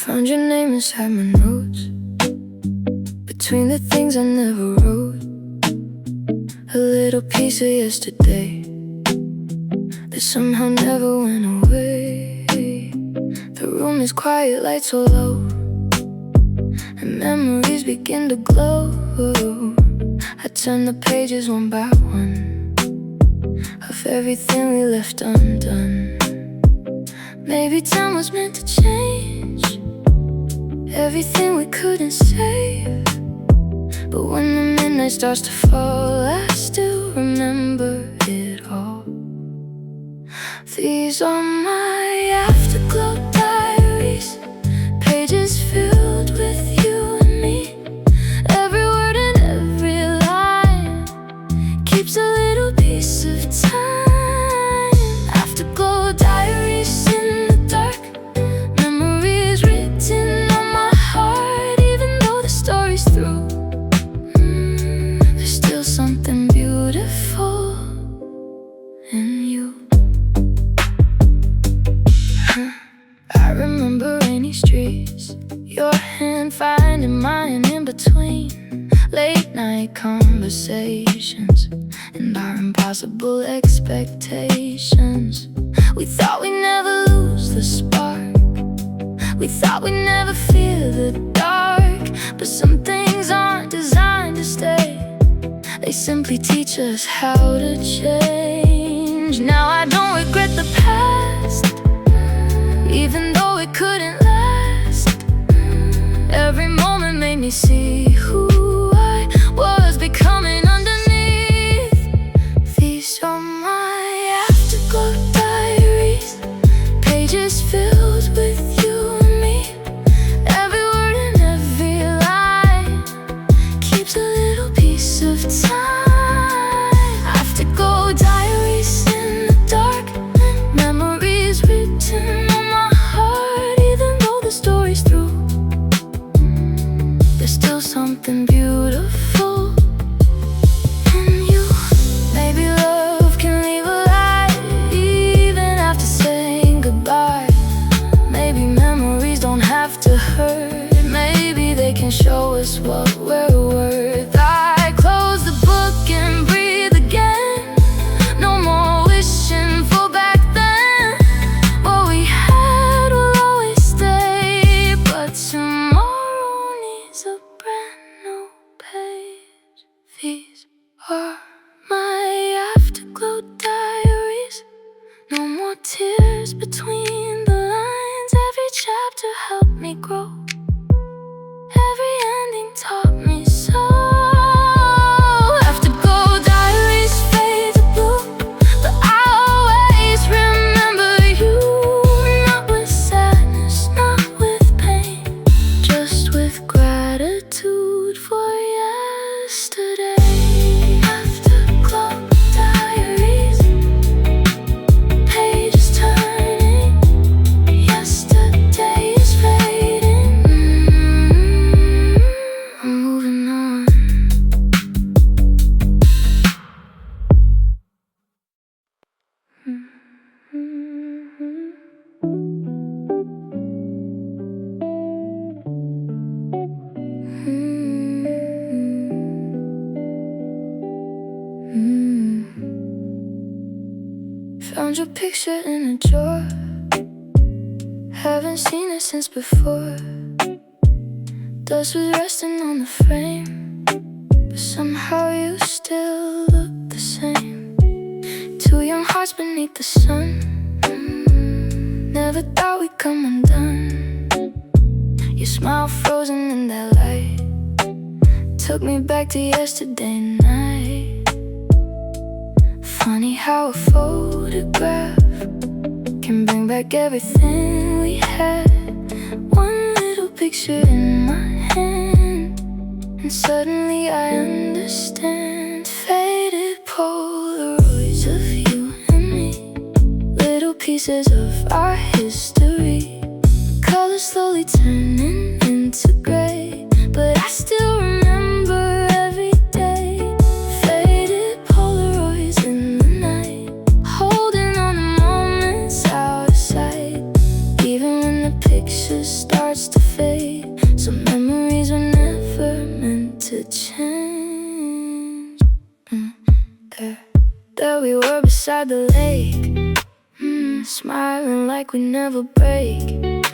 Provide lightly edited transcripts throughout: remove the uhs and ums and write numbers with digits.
Found your name inside my notes, between the things I never wrote. A little piece of yesterday that somehow never went away. The room is quiet, lights so low, and memories begin to glow. I turn the pages one by one of everything we left undone. Maybe time was meant to change everything we couldn't save. But when the midnight starts to fall, I still remember it all. These are my afterglow diaries, pages filled with you and me. Every word and every line keeps a little piece of time. Afterglow diaries in the dark, memories written on my heart. Even though the story's through, there's still something beautiful in you. I remember rainy streets, your hand finding mine in between late night conversations and our impossible expectations. We thought we'd never lose the spark, we thought we'd never fear the dark. But some things aren't designed to stay, they simply teach us how to change. Now I don't regret the past, even though it couldn't last. Every moment made me see who I was becoming underneath. These are my afterglow diaries, pages filled with you and me. Every word and every line keeps a little piece of time. Afterglow diaries in the dark, memories written on my heart. Even though the story's through, there's still something beautiful in you. Maybe love can leave a light even after saying goodbye. Maybe memories don't have to hurt, maybe they can show us what we're worth. I close the book and breathe again, no more wishing for back then. What we had will always stay, but tomorrow needs a brand new page. These are my afterglow diaries, no more tears between the lines. Every chapter helped me grow, every ending taught me so. Afterglow diaries fade to blue, but I always remember you. Not with sadness, not with pain, just with gratitude for yesterday. Afterglow diaries, pages turning, yesterday is fading. I'm moving on. Found your picture in a drawer, haven't seen it since before. Dust was resting on the frame, but somehow you still look the same. Two young hearts beneath the sun, never thought we'd come undone. Your smile frozen in that light took me back to yesterday night. Funny how a photograph can bring back everything we had. One little picture in my hand, and suddenly I understand. Faded Polaroids of you and me, little pieces of our history. Colors slowly turning into gray, but I still remember every day. Faded Polaroids in the night, holding on to moments out of sight. Even when the picture starts to beside the lake, smiling like we never break.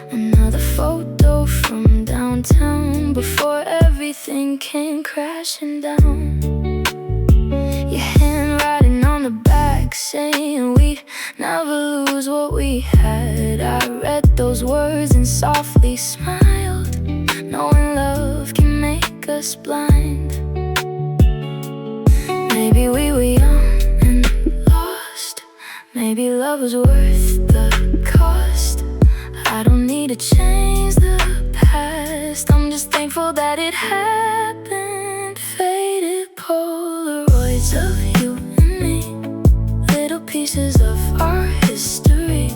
Another photo from downtown before everything came crashing down. Your handwriting on the back saying we'd never lose what we had. I read those words and softly smiled, knowing love can make us blind. Maybe we were young and lost. Maybe love was worth the cost. I don't need to change the past, I'm just thankful that it happened. Faded Polaroids of you and me, little pieces of our history,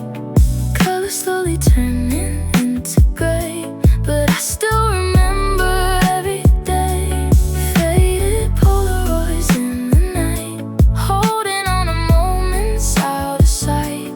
colors slowly turning into gray, but I still remember every day. Faded Polaroids in the night, holding on to moments out of sight.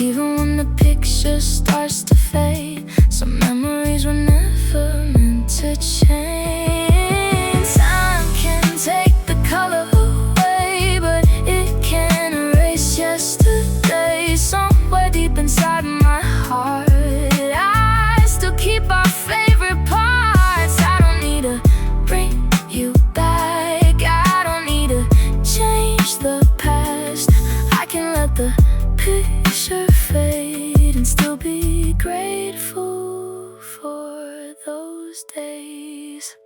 Even when the picture starts to fade, some memories were never meant to change. Time can take the color away, but it can't erase yesterday. Somewhere deep inside my heart, I still keep our favorite parts. I don't need to bring you back, I don't need to change the past. I can let the picture fade and still be grateful for those days.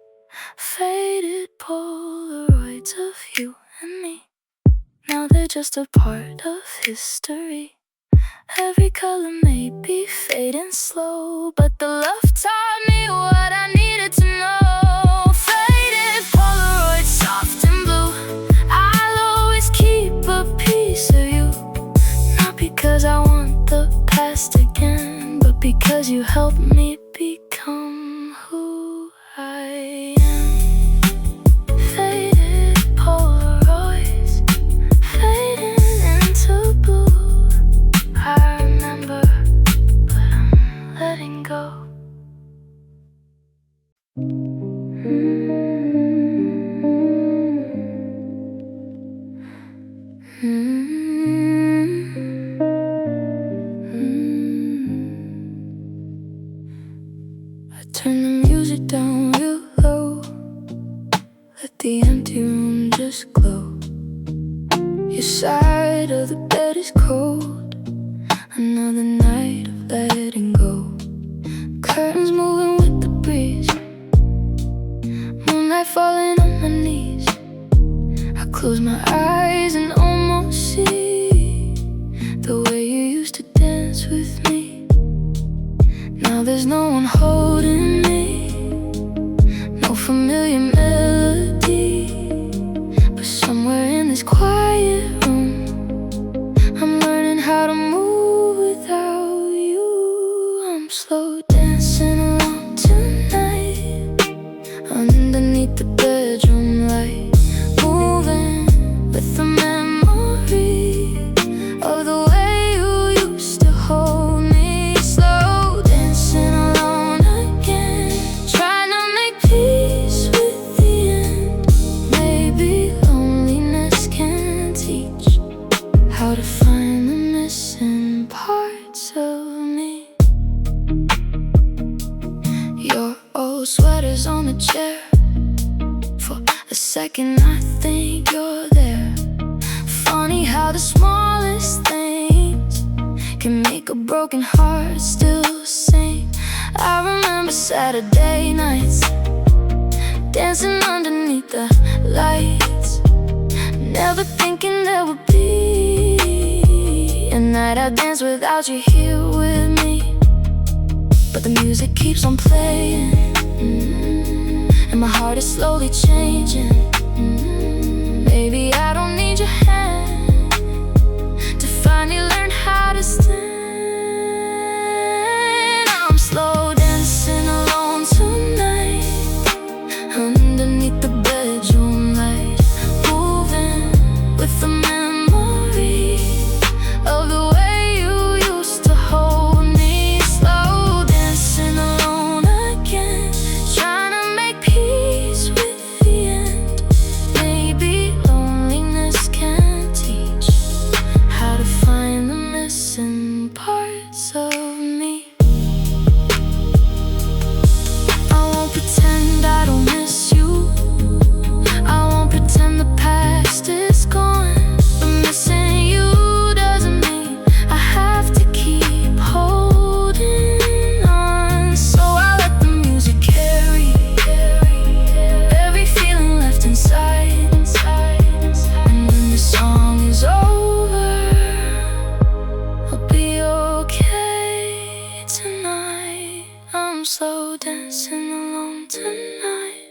Faded Polaroids of you and me, now they're just a part of history. Every color may be fading slow, but the love taught me what I needed to know. Faded Polaroids, soft and blue, I'll always keep a piece of you. Not because I want the past again, but because you helped me become who I am. Faded Polaroids, fading into blue. I remember, but I'm letting go. I turn the music down real low, let the empty room just glow. Your side of the bed is cold, another night of letting go. Curtains moving with the breeze, moonlight falling on my knees. I close my eyes and almost see the way you used to dance with me. Now there's no one holding me, no familiar melody, but somewhere in this quiet room, I'm learning how to move without you. I'm slow dancing alone tonight, underneath the bedroom light, moving with the memory of the way you used to hold me. Slow dancing alone again, trying to make peace with the end. Maybe loneliness can teach how to find the missing parts of me. Your old sweater's on the chair, for a second I think you're there. Funny how the smallest things can make a broken heart still sing. I remember Saturday nights, dancing underneath the lights, never thinking there would be a night I'd dance without you here with me. But the music keeps on playing, and my heart is slowly changing. Maybe I don't need your hand to finally learn how to stand. I'm slow dancing alone tonight, underneath the bedroom light, moving with the memory of the way you used to hold me. Slow dancing alone again, trying to make peace with the end. Maybe loneliness can teach I'm slow dancing alone tonight,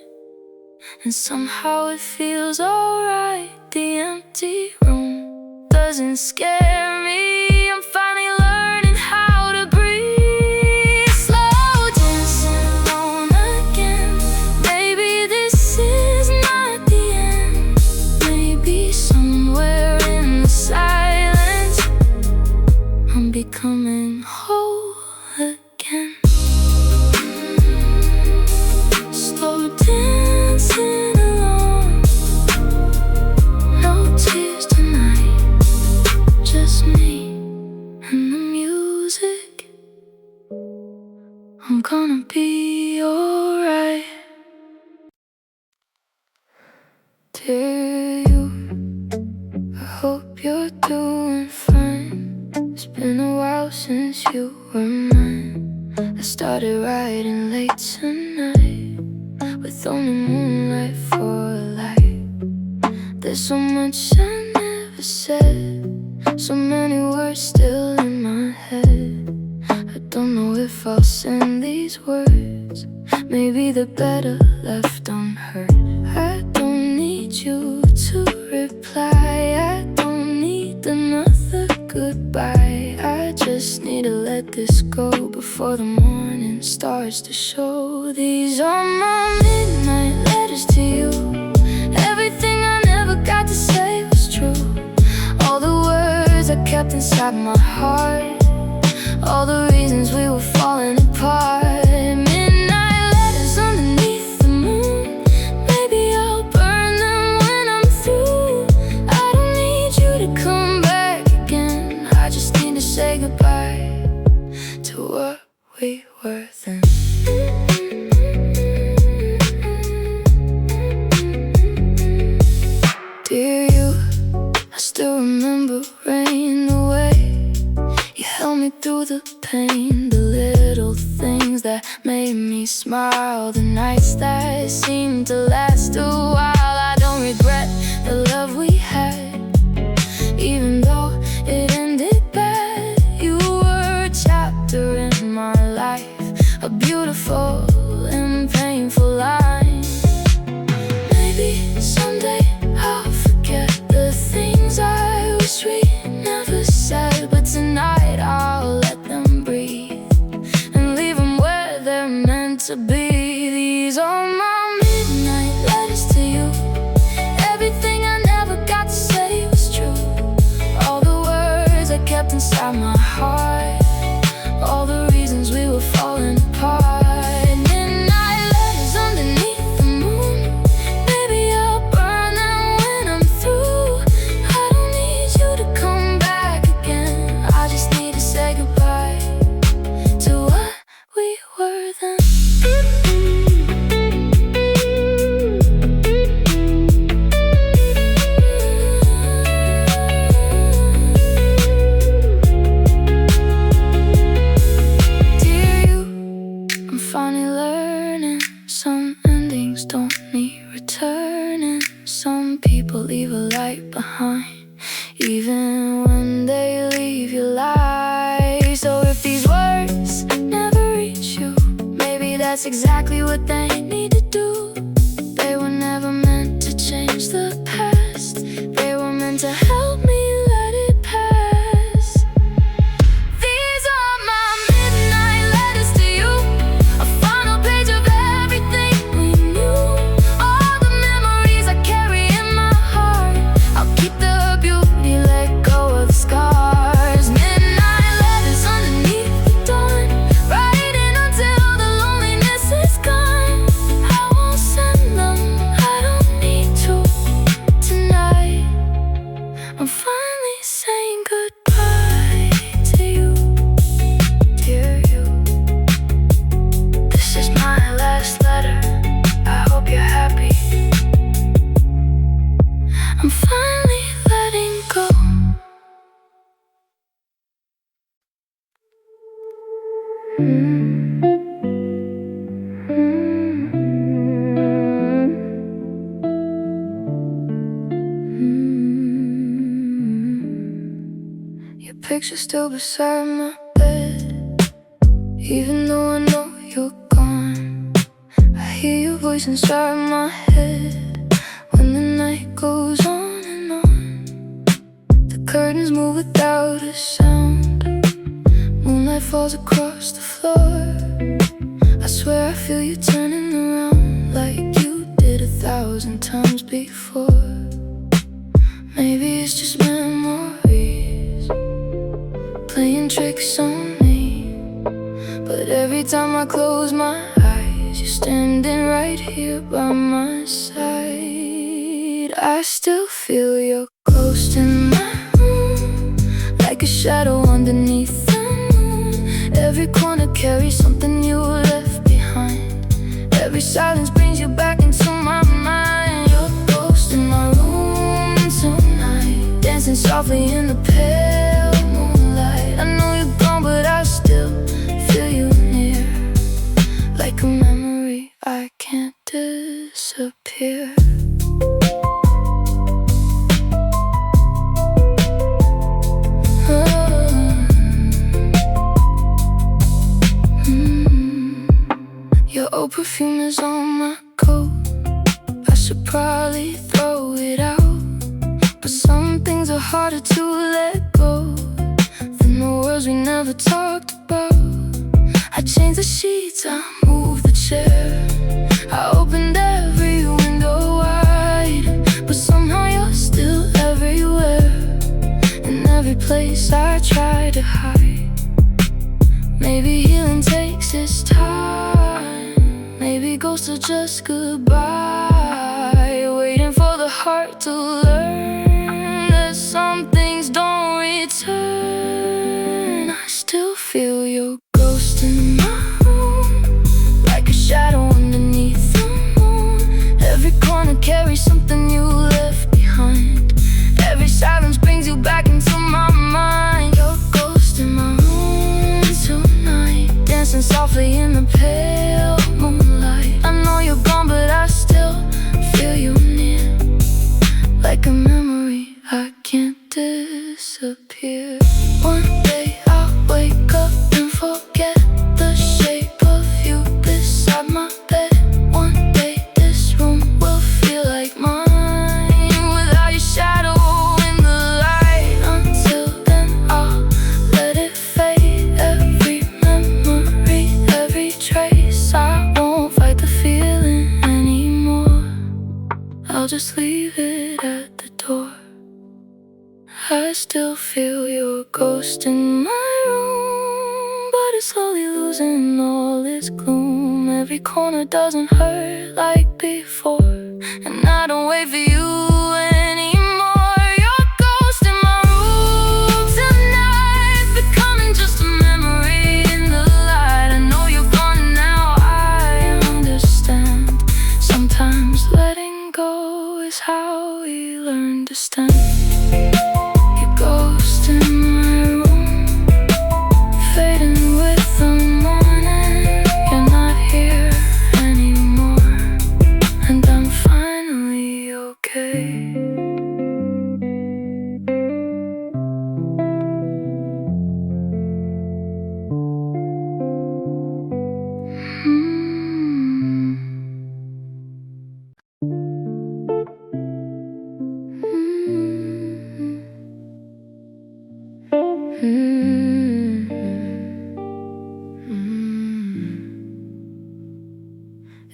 and somehow it feels alright. The empty room doesn't scare me. I'm finally learning how to breathe. Slow dancing alone again. Maybe this is not the end. Maybe somewhere in the silence I'm becoming whole again. Slow dancing alone, no tears tonight, just me and the music. I'm gonna be alright. Dear you, I hope you're doing fine. It's been a while since you were mine. I started writing late tonight, with only moonlight for a light. There's so much I never said, so many words still in my head. I don't know if I'll send these words, maybe they're better left unheard. I don't need you to reply, I don't need another goodbye. I just need to let this go before the morning starts to show. These are my midnight letters to you. Everything I never got to say was true. All the words I kept inside my heart, all the reasons we were falling apart. Midnight letters underneath the moon. Maybe I'll burn them when I'm through. I don't need you to come back again, I just need to say goodbye to what we were then. Dear you, I still remember rain, the way you held me through the pain, the little things that made me smile, the nights that seemed to last a while. I don't regret the love we had, even though it ended bad. You were a chapter in my life, a beautiful and painful line. Maybe someday I'll forget the things I wish we never said, but tonight I'll let them breathe and leave them where they're meant to be. These are my midnight letters to you. Everything I never got to say was true. All the words I kept inside my heart, all the reasons we were falling apart. Midnight letters underneath the moon. Maybe I'll burn them when I'm through. I don't need you to come back again, I just need to say goodbye to what we were then. Dear you, I'm finally learning some endings don't need returning. Some people leave a light behind, even when they leave your life. So if these words never reach you, maybe that's exactly what they need to do. They were never meant to change the past, they were meant to help me let it pass. These are my midnight letters to you, a final page of everything we knew. All the memories I carry in my heart, I'll keep the beauty, let go of the scars. Midnight letters underneath the dawn, writing until the loneliness is gone. I won't send them, I don't need to tonight. I'm finally saying goodbye to you, dear you. This is my last letter, I hope you're happy. I'm finally letting go. Your picture's still beside my bed, even though I know you're hear your voice inside my head when the night goes on and on. The curtains move without a sound. Moonlight falls across the floor. I swear I feel you turning around like you did 1,000 times before. Maybe it's just memories playing tricks on me, but every time I close my eyes, you're standing right here by my side. I still feel your ghost in my room, like a shadow underneath the moon. Every corner carries something you left behind. Every silence brings you back into my mind. Your ghost in my room tonight, dancing softly in the pale moonlight. I know you're gone, but I still feel you near, like a memory I can't disappear. Your old perfume is on my coat. I should probably throw it out, but some things are harder to let go than the words we never talked about. I changed the sheets, I moved the chair, I opened every window wide, but somehow you're still everywhere, in every place I try to hide. Maybe healing takes its time, maybe ghosts are just goodbye, waiting for the heart to learn that some things don't return. I still feel your ghost in my room, like a shadow underneath the moon. Every corner carries something you left behind. Every silence brings you back into my mind. Your ghost in my room tonight, dancing softly in the pale moonlight. I know you're gone, but I still feel you near, like a memory I can't disappear. One day I'll wake up and forget the shape of you beside my bed. One day this room will feel like mine, without your shadow in the light. Until then I'll let it fade, every memory, every trace. I won't fight the feeling anymore, I'll just leave it at the door. I still feel your ghost in my room, but it's slowly losing all its gloom. Every corner doesn't hurt like before, and I don't wait for you anymore. Your ghost in my room tonight, becoming just a memory in the light. I know you're gone now, I understand. Sometimes letting go is how we learn to stand. Your ghost in my room, fading with the morning. You're not here anymore, and I'm finally okay.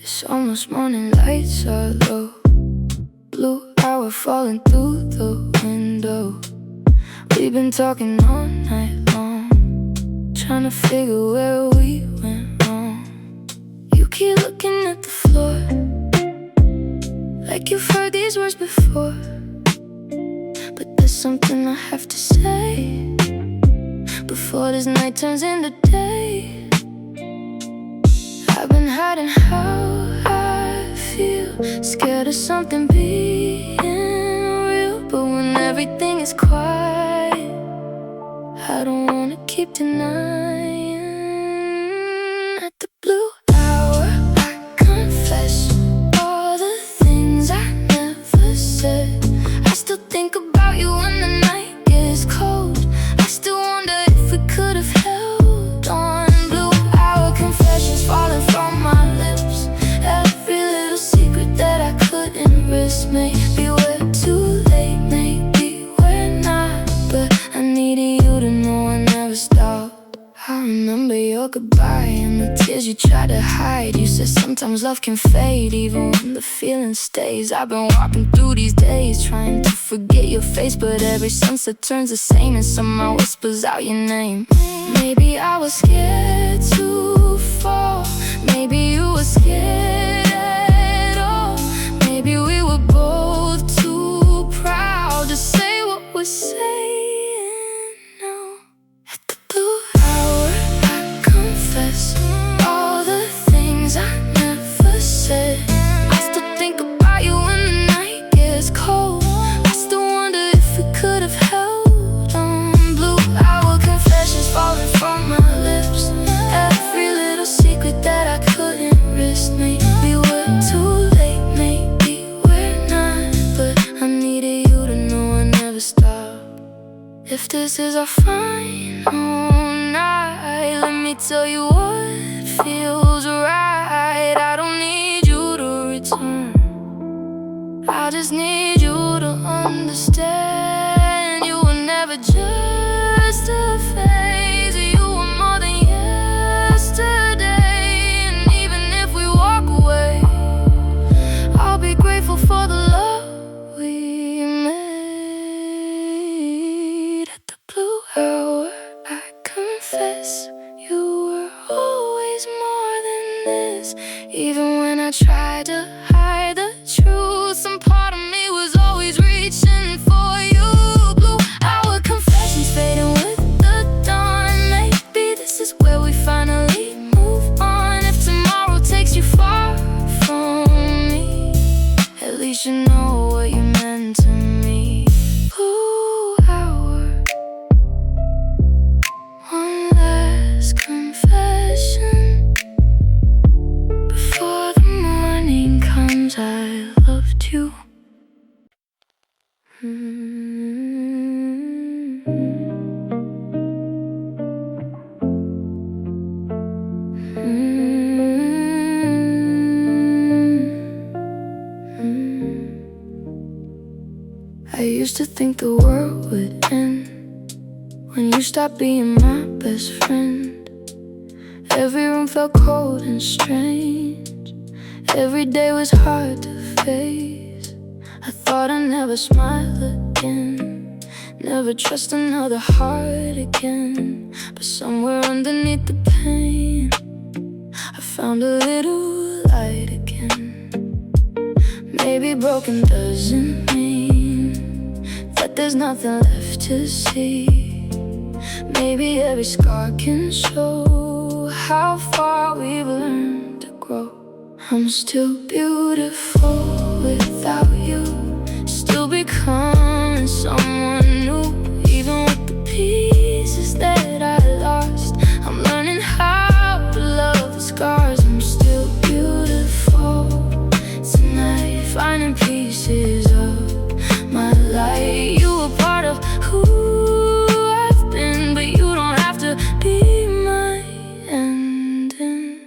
It's almost morning, lights are low, blue hour falling through the window. We've been talking all night long, trying to figure where we went wrong. You keep looking at the floor, like you've heard these words before, but there's something I have to say before this night turns into day. I've been hiding how I feel, scared of something being real. But when everything is quiet, I don't wanna keep denying. At the blue hour, I confess all the things I never said. I still think about you when the night gets cold. I still wonder if we could have held on. Blue hour confessions falling from my lips. goodbye and the tears you try to hide. You said sometimes love can fade even when the feeling stays. I've been walking through these days trying to forget your face, but every sunset turns the same and somehow whispers out your name. Maybe I was scared to fall, maybe you were scared at all. Maybe we were both too proud to say what we're saying now. At the blue hour, I confess all the things I never said. I still think about you when the night gets cold. I still wonder if we could have held on. Blue hour confessions falling from my lips. Every little secret that I couldn't risk. Maybe we're too late, maybe we're not, but I needed you to know I never stop. If this is our final night, let me tell you what feels right. I don't need you to return, I just need you to understand. You were never just a phase, you were more than yesterday. And even if we walk away, I'll be grateful for the love we made. At the blue hour, I confess you were always more than this. Even when I tried to hide the truth, some part of me was always reaching for you. Blue hour confessions fading with the dawn. Maybe this is where we finally move on. If tomorrow takes you far from me, at least you know what you meant to me. Blue hour, one last confession before the morning comes. I loved you. I used to think the world would end when you stopped being my best friend. Every room felt cold and strange, every day was hard to face. I thought I'd never smile again, never trust another heart again. But somewhere underneath the pain, I found a little light again. Maybe broken doesn't mean that there's nothing left to see. Maybe every scar can show how far we've learned to grow. I'm still beautiful without you, still becoming someone new. Even with the pieces that I lost, I'm learning how to love the scars. I'm still beautiful tonight, finding pieces of my life. You were part of who I've been, but you don't have to be my ending.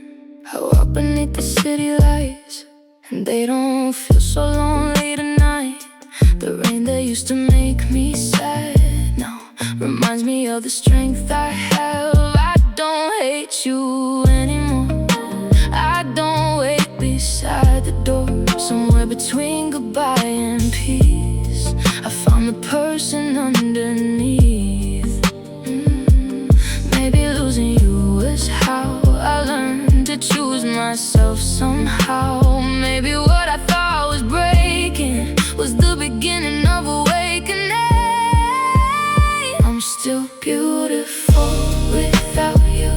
I walk beneath the city lights, and they don't feel so lonely tonight. The rain that used to make me sad now reminds me of the strength I have. I don't hate you anymore, I don't wait beside the door. Somewhere between goodbye and peace, I found the person underneath. Maybe losing you was how I learned to choose myself somehow. Maybe what I thought was breaking was the beginning of awakening. I'm still beautiful without you,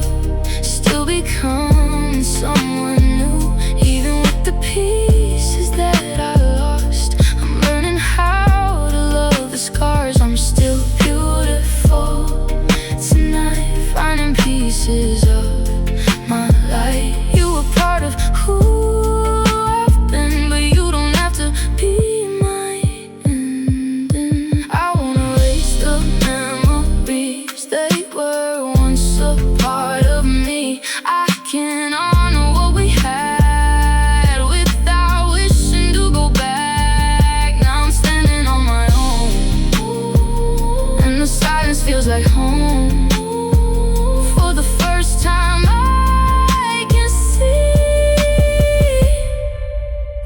still becoming someone new. Even with the pieces that I lost, I'm learning how to love the scars. I'm still beautiful tonight, finding pieces of my life. You were part of who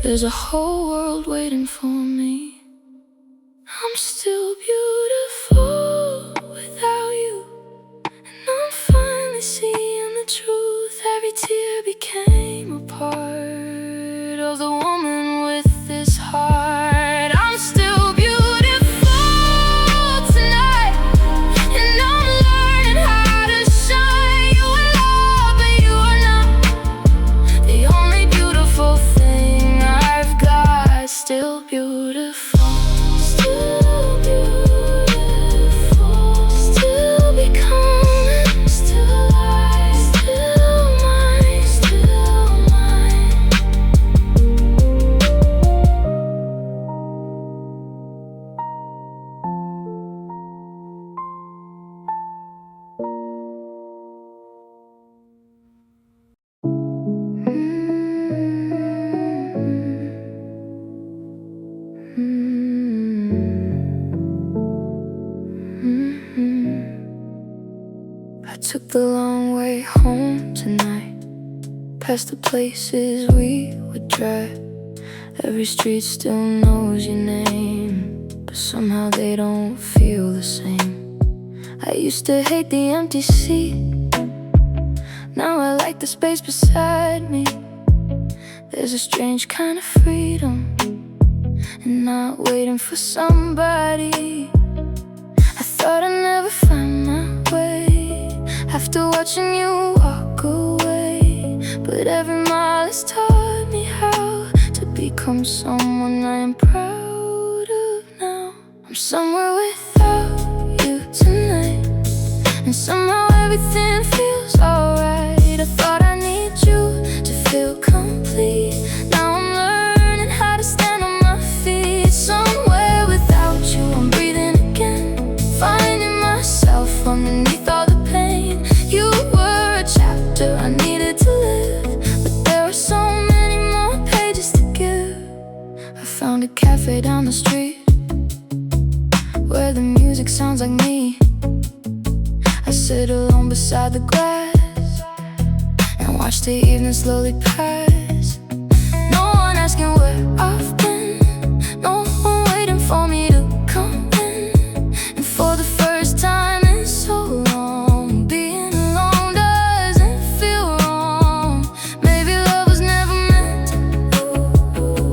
There's a whole world waiting for me. I'm still beautiful without you, and I'm finally seeing the truth. Every tear became a part of the woman with this heart. I'm still beautiful tonight, and I'm learning how to shine. You are love, but you are not the only beautiful thing I've got. Still beautiful. I took the long way home tonight, past the places we would drive. Every street still knows your name, but somehow they don't feel the same. I used to hate the empty seat, now I like the space beside me. There's a strange kind of freedom in not waiting for somebody. I thought I'd never find my way after watching you walk away, but every mile has taught me how to become someone I am proud of now. I'm somewhere without you tonight, and somehow everything feels alright. I thought I need you to feel complete. Now I'm learning how to stand on my feet. Somewhere without you, I'm breathing again, finding myself underneath all the pain. You were a chapter I needed to live, but there are so many more pages to give. I found a cafe down the street where the music sounds like me. I sit alone beside the glass and watch the evening slowly pass. No one asking where I've been, no one waiting for me to come in. And for the first time in so long, being alone doesn't feel wrong. Maybe love was never meant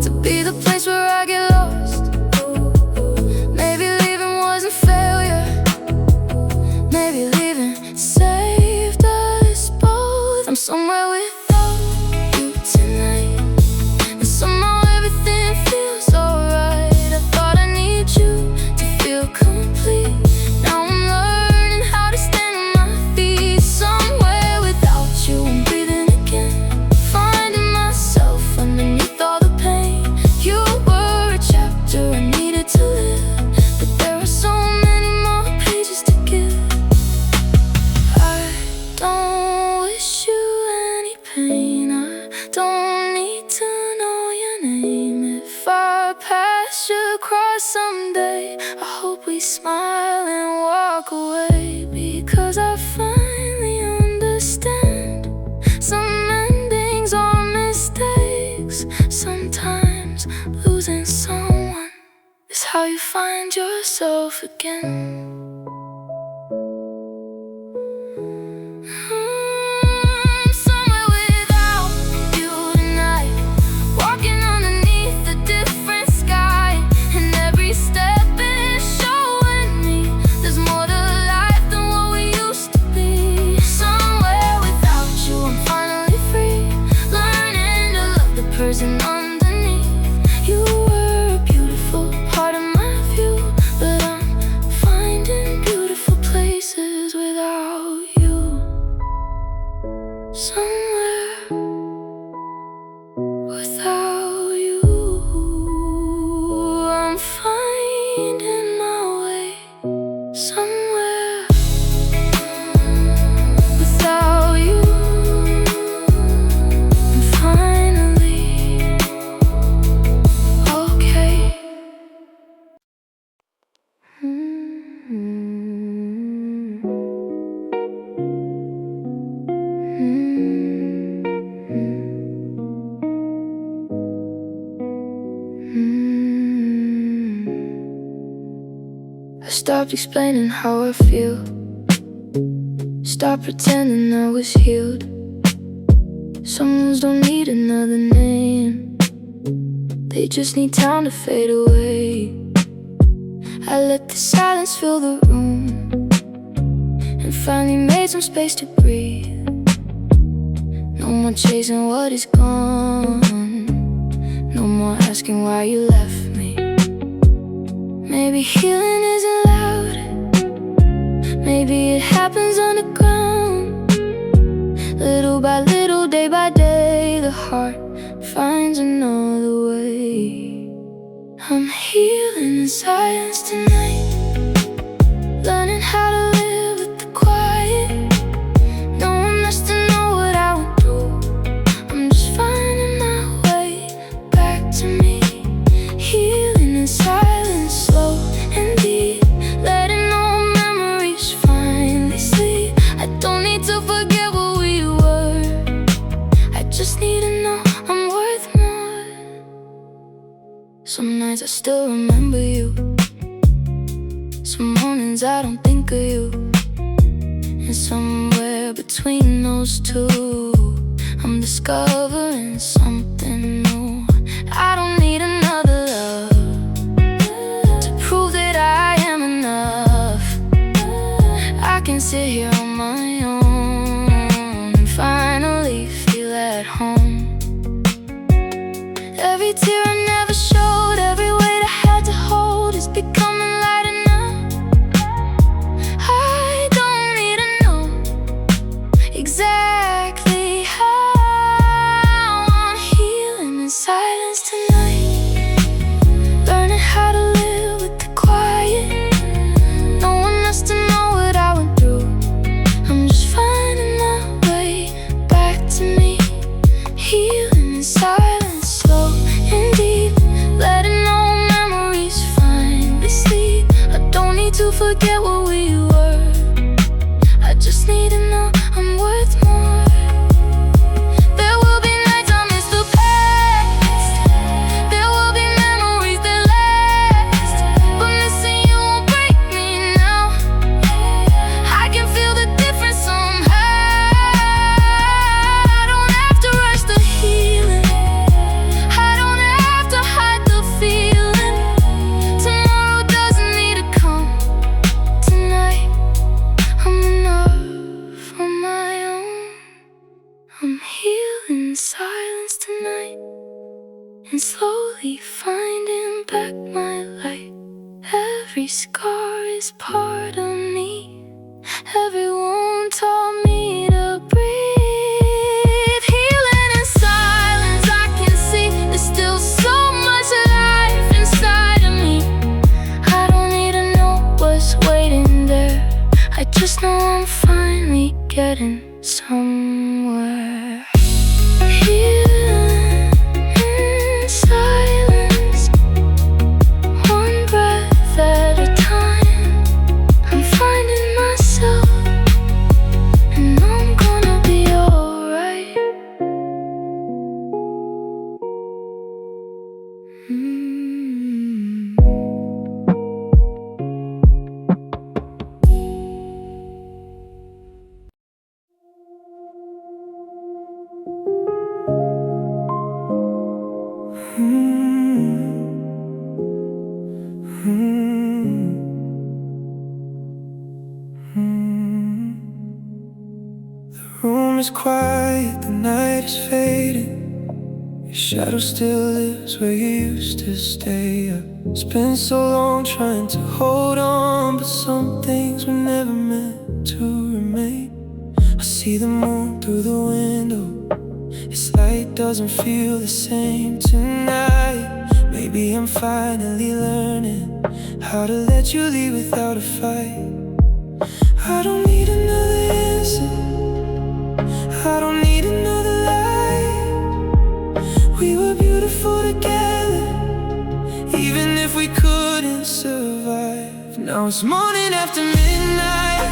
to be the place where I get lost. Maybe leaving wasn't failure, maybe leaving saved us both. I'm somewhere without you tonight, and somehow everything feels alright. I thought I need you to feel complete. Now I'm learning how to stand on my feet. Somewhere without you, I'm breathing again, finding myself underneath all the pain. You were a chapter I needed to live, but there are so many more pages to give. I don't wish you any pain, I don't need to know your name. If I pass you across someday, I hope we smile and walk away, because I finally understand some endings are mistakes. Sometimes losing someone is how you find yourself again. Somewhere without you tonight, walking underneath a different sky, and every step is showing me there's more to life than what we used to be. Somewhere without you, I'm finally free, learning to love the person underneath. You were a beautiful part of my view, but I'm finding beautiful places without you. Somewhere without you, I'm finding my way. Somewhere without you, I'm finally Stopped explaining how I feel. Stop pretending I was healed. Some wounds don't need another name, they just need time to fade away. I let the silence fill the room and finally made some space to breathe. No more chasing what is gone, no more asking why you left me. Maybe healing isn't loud, maybe it happens underground. Little by little, day by day, the heart finds another way. I'm healing in silence tonight, learning how to live with the quiet. No one has to know what I went through, I'm just finding my way back to me. Healing in silence, slow and deep, letting all memories finally sleep. I don't need to forget what we were, I just need to know I'm worth more. Some nights I still remember you, some mornings I don't think of you, and somewhere between those two, I'm discovering something new. I don't need another love to prove that I am enough. I can sit here on my own and finally feel at home. Every tear I never showed, every weight I had to hold is becoming lighter now. I don't need to know exactly how. I'm healing in silence tonight, learning how to live with the quiet. No one has to know what I went through, I'm just finding my way back to me. Healing in silence, slow and deep, letting all memories finally sleep. I don't need to forget what we were, I just need to know I'm worth more. There will be nights I miss the past, there will be memories that last, but missing you won't break me now. I can feel the difference somehow. I don't have to rush the healing, I don't have to hide the feeling. Tomorrow doesn't need to come tonight. I'm enough on my own. I'm healing in silence tonight and slowly finding back my light. Every scar is part of me, every wound taught me to breathe. Healing in silence, I can see there's still so much life inside of me. I don't need to know what's waiting there, I just know I'm finally getting somewhere. Healing in silence, one breath at a time. I'm finding myself, and I'm gonna be alright. The room is quiet, the night is fading. Your shadow still lives where you used to stay. It's been so long trying to hold on, but some things were never meant to remain. I see the moon through the window, its light doesn't feel the same tonight. Maybe I'm finally learning how to let you leave without a fight. I don't need another answer, I don't need another lie. We were beautiful together, even if we couldn't survive. Now it's morning after midnight,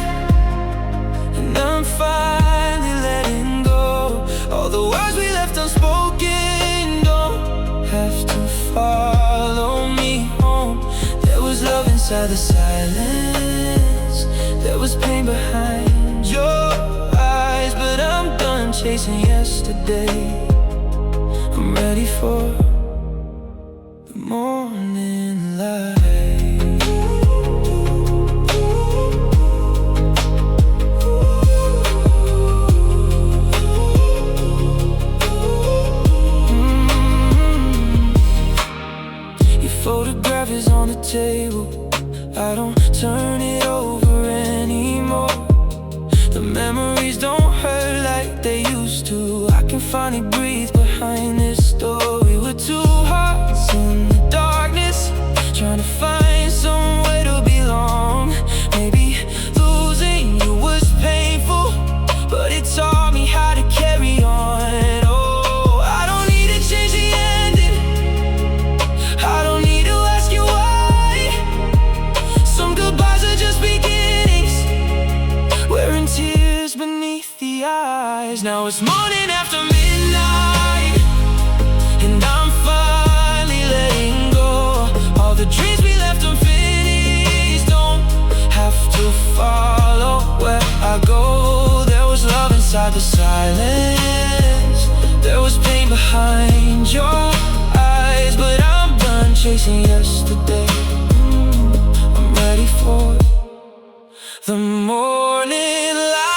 and I'm finally letting go. All the words we left unspoken don't have to follow me home. There was love inside inside the silence. There was pain behind your eyes, but I'm done chasing yesterday. I'm ready for the morning light. Your photograph is on the table. I don't turn it over anymore. The memories don't hurt like they used to. I can finally breathe behind this story. We're two hearts in the darkness, trying to find somewhere to belong. Maybe losing you was painful, but it taught me how to carry on. Oh, I don't need to change the ending. I don't need to ask you why. Some goodbyes are just beginnings, wearing tears beneath the eyes. Now it's morning after midnight, and I'm finally letting go. All the dreams we left unfinished don't have to follow where I go. There was love inside the silence. There was pain behind your eyes, but I'm done chasing yesterday. I'm ready for the morning light.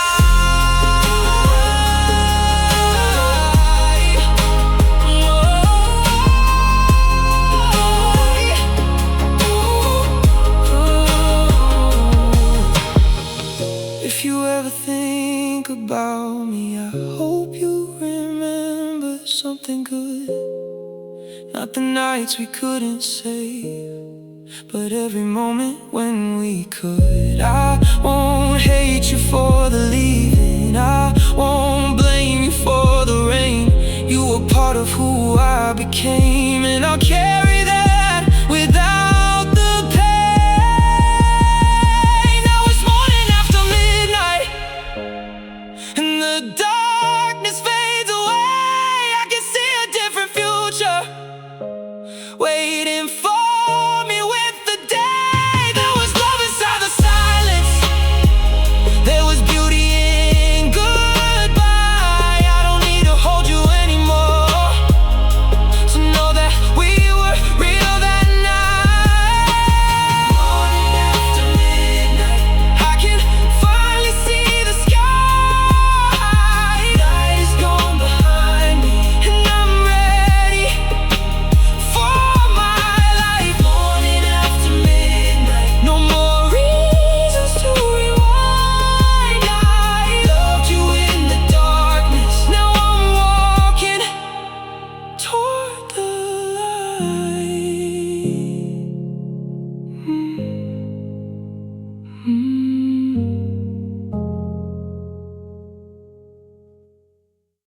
If you ever think about me, I hope you remember something good. Not the nights we couldn't save, but every moment when we could. I won't hate you for the leaving, I won't blame you for the rain. You were part of who I became, and I'll carry